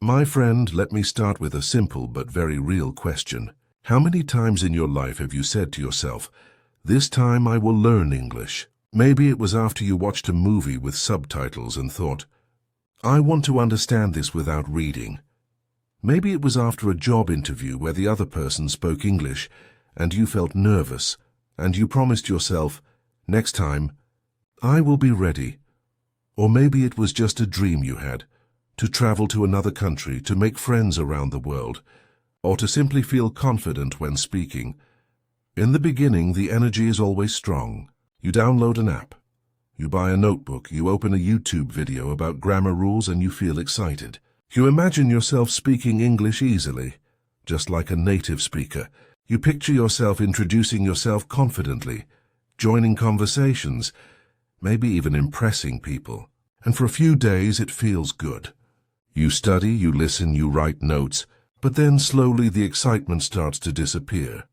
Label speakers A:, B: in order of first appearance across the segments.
A: My friend, let me start with a simple but very real question. How many times in your life have you said to yourself, "This time I will learn English"? Maybe it was after you watched a movie with subtitles and thought, "I want to understand this without reading." Maybe it was after a job interview where the other person spoke English and you felt nervous and you promised yourself, "Next time, I will be ready." Or maybe it was just a dream you had, to travel to another country, to make friends around the world, or to simply feel confident when speaking. In the beginning, the energy is always strong. You download an app, you buy a notebook, you open a YouTube video about grammar rules, and you feel excited. You imagine yourself speaking English easily, just like a native speaker. You picture yourself introducing yourself confidently, joining conversations, maybe even impressing people. And for a few days it feels good. You study, you listen, you write notes, but then slowly the excitement starts to disappear.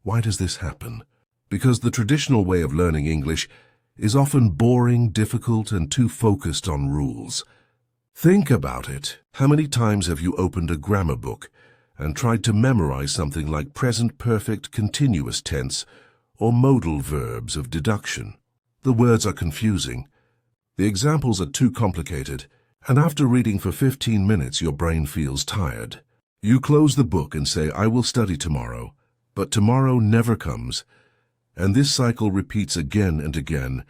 A: Why does this happen? Because the traditional way of learning English is often boring, difficult, and too focused on rules. Think about it. How many times have you opened a grammar book and tried to memorize something like present perfect continuous tense or modal verbs of deduction? The words are confusing. The examples are too complicated, and after reading for 15 minutes your brain feels tired. You close the book and say, "I will study tomorrow," but tomorrow never comes, and this cycle repeats again and again.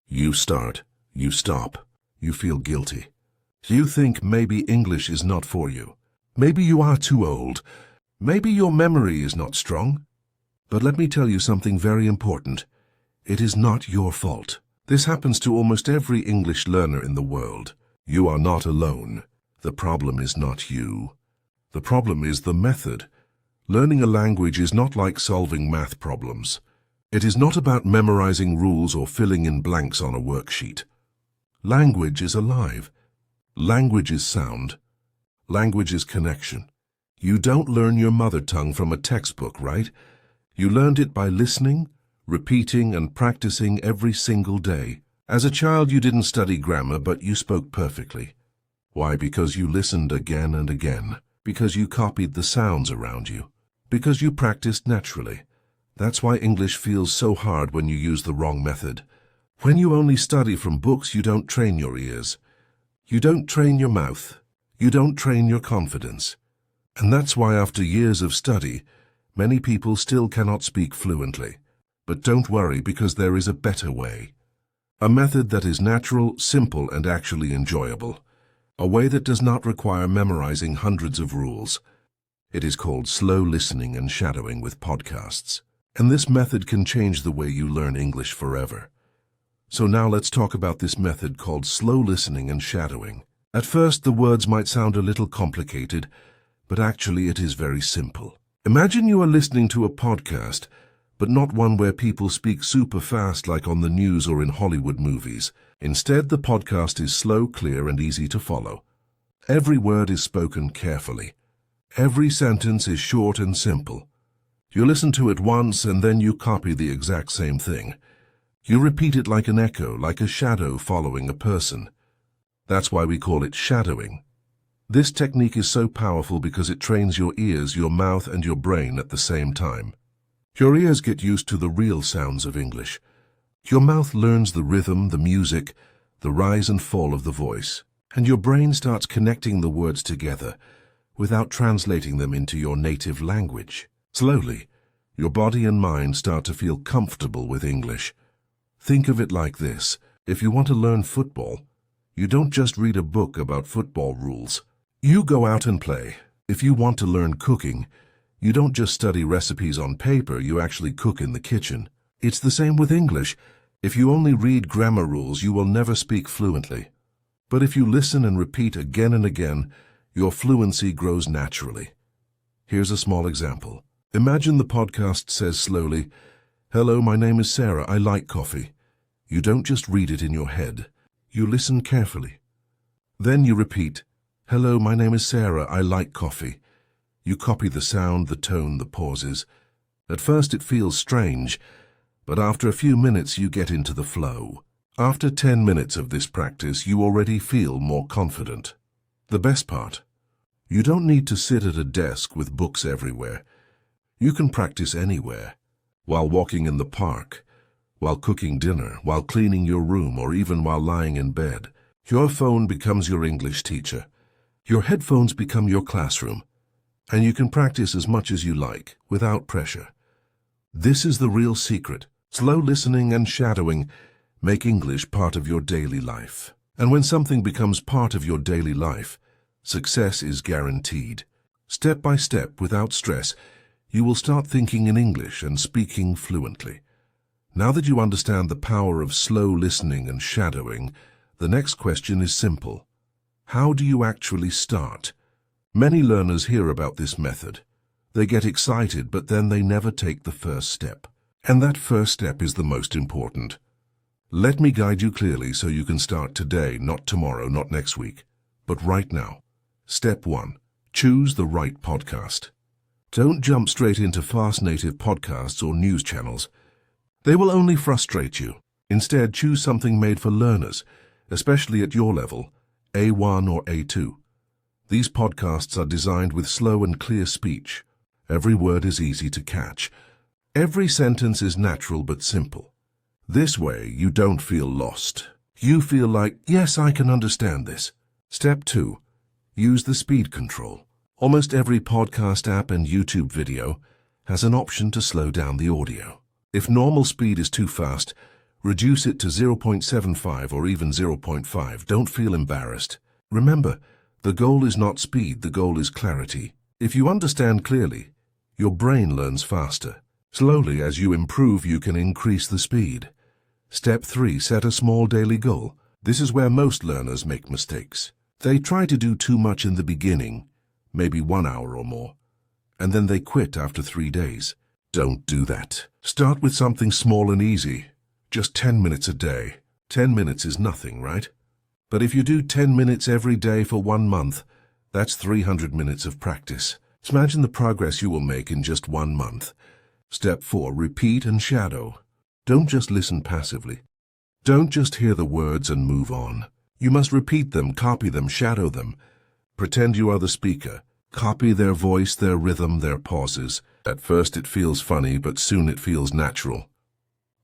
A: You start, you stop, you feel guilty. You think maybe English is not for you. Maybe you are too old. Maybe your memory is not strong. But let me tell you something very important. It is not your fault. This happens to almost every English learner in the world. You are not alone. The problem is not you. The problem is the method. Learning a language is not like solving math problems. It is not about memorizing rules or filling in blanks on a worksheet. Language is alive. Language is sound. Language is connection. You don't learn your mother tongue from a textbook, right? You learned it by listening, repeating, and practicing every single day. As a child, you didn't study grammar, but you spoke perfectly. Why? Because you listened again and again. Because you copied the sounds around you. Because you practiced naturally. That's why English feels so hard when you use the wrong method. When you only study from books, you don't train your ears. You don't train your mouth. You don't train your confidence. And that's why after years of study, many people still cannot speak fluently. But don't worry, because there is a better way. A method that is natural, simple, and actually enjoyable. A way that does not require memorizing hundreds of rules. It is called slow listening and shadowing with podcasts. And this method can change the way you learn English forever. So now let's talk about this method called slow listening and shadowing. At first, the words might sound a little complicated, but actually it is very simple. Imagine you are listening to a podcast, but not one where people speak super fast like on the news or in Hollywood movies. Instead, the podcast is slow, clear, and easy to follow. Every word is spoken carefully. Every sentence is short and simple. You listen to it once and then you copy the exact same thing. You repeat it like an echo, like a shadow following a person. That's why we call it shadowing. This technique is so powerful because it trains your ears, your mouth, and your brain at the same time. Your ears get used to the real sounds of English. Your mouth learns the rhythm, the music, the rise and fall of the voice. And your brain starts connecting the words together without translating them into your native language. Slowly, your body and mind start to feel comfortable with English. Think of it like this. If you want to learn football, you don't just read a book about football rules. You go out and play. If you want to learn cooking, you don't just study recipes on paper, you actually cook in the kitchen. It's the same with English. If you only read grammar rules, you will never speak fluently. But if you listen and repeat again and again, your fluency grows naturally. Here's a small example. Imagine the podcast says slowly, "Hello, my name is Sarah. I like coffee." You don't just read it in your head. You listen carefully. Then you repeat, "Hello, my name is Sarah. I like coffee." You copy the sound, the tone, the pauses. At first it feels strange, but after a few minutes you get into the flow. After 10 minutes of this practice, you already feel more confident. The best part, You don't need to sit at a desk with books everywhere. You can practice anywhere, while walking in the park, while cooking dinner, while cleaning your room, or even while lying in bed. Your phone becomes your English teacher. Your headphones become your classroom, and you can practice as much as you like, without pressure. This is the real secret. Slow listening and shadowing make English part of your daily life. And when something becomes part of your daily life, success is guaranteed. Step by step, without stress, you will start thinking in English and speaking fluently. Now that you understand the power of slow listening and shadowing, the next question is simple. How do you actually start? Many learners hear about this method. They get excited, but then they never take the first step. And that first step is the most important. Let me guide you clearly so you can start today, not tomorrow, not next week, but right now. Step 1. Choose the right podcast. Don't jump straight into fast native podcasts or news channels. They will only frustrate you. Instead, choose something made for learners, especially at your level, A1 or A2. These podcasts are designed with slow and clear speech. Every word is easy to catch. Every sentence is natural but simple. This way, you don't feel lost. You feel like, yes, I can understand this. Step 2. Use the speed control. Almost every podcast app and YouTube video has an option to slow down the audio. If normal speed is too fast, reduce it to 0.75 or even 0.5. Don't feel embarrassed. Remember, the goal is not speed, the goal is clarity. If you understand clearly, your brain learns faster. Slowly, as you improve, you can increase the speed. Step 3. Set a small daily goal. This is where most learners make mistakes. They try to do too much in the beginning, maybe 1 hour or more, and then they quit after 3 days. Don't do that. Start with something small and easy. Just 10 minutes a day. 10 minutes is nothing, right? But if you do 10 minutes every day for 1 month, that's 300 minutes of practice. Imagine the progress you will make in just 1 month. Step 4. Repeat and shadow. Don't just listen passively. Don't just hear the words and move on. You must repeat them, copy them, shadow them. Pretend you are the speaker. Copy their voice, their rhythm, their pauses. At first it feels funny, but soon it feels natural.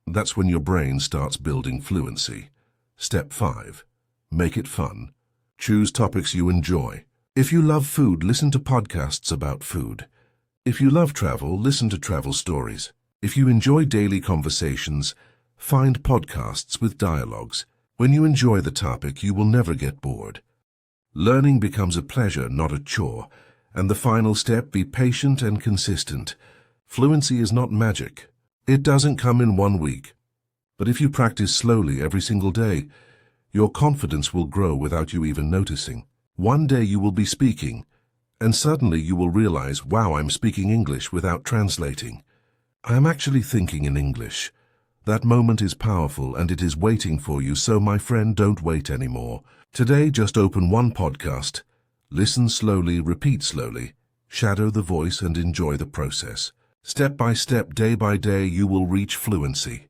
A: That's when your brain starts building fluency. Step 5. Make it fun. Choose topics you enjoy. If you love food, listen to podcasts about food. If you love travel, listen to travel stories. If you enjoy daily conversations, find podcasts with dialogues. When you enjoy the topic, you will never get bored. Learning becomes a pleasure, not a chore. And the final step, be patient and consistent. Fluency is not magic. It doesn't come in 1 week. But if you practice slowly every single day, your confidence will grow without you even noticing. One day you will be speaking, and suddenly you will realize, wow, I'm speaking English without translating. I am actually thinking in English. That moment is powerful and it is waiting for you, so my friend, don't wait anymore. Today, just open one podcast. Listen slowly, repeat slowly, shadow the voice and enjoy the process. Step by step, day by day, you will reach fluency.